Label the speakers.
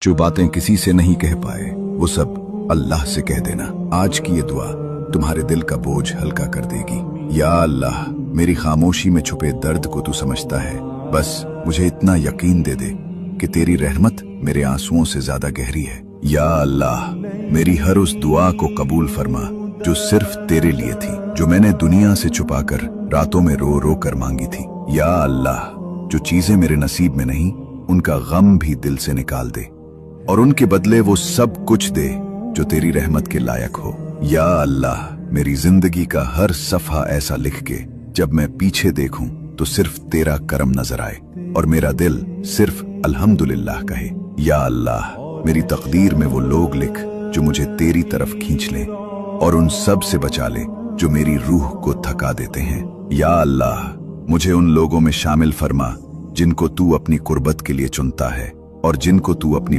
Speaker 1: जो बातें किसी से नहीं कह पाए वो सब अल्लाह से कह देना। आज की ये दुआ तुम्हारे दिल का बोझ हल्का कर देगी। या अल्लाह, मेरी खामोशी में छुपे दर्द को तू समझता है। बस मुझे इतना यकीन दे दे कि तेरी रहमत मेरे आंसुओं से ज्यादा गहरी है। या अल्लाह, मेरी हर उस दुआ को कबूल फरमा जो सिर्फ तेरे लिए थी, जो मैंने दुनिया से छुपाकर रातों में रो रो कर मांगी थी। या अल्लाह, जो चीजें मेरे नसीब में नहीं उनका गम भी दिल से निकाल दे और उनके बदले वो सब कुछ दे जो तेरी रहमत के लायक हो। या अल्लाह, मेरी जिंदगी का हर सफा ऐसा लिख के जब मैं पीछे देखूं तो सिर्फ तेरा करम नजर आए और मेरा दिल सिर्फ अल्हम्दुलिल्लाह कहे। या अल्लाह, मेरी तकदीर में वो लोग लिख जो मुझे तेरी तरफ खींच ले और उन सब से बचा ले जो मेरी रूह को थका देते हैं। या अल्लाह, मुझे उन लोगों में शामिल फरमा जिनको तू अपनी कुर्बत के लिए चुनता है और जिनको तू अपनी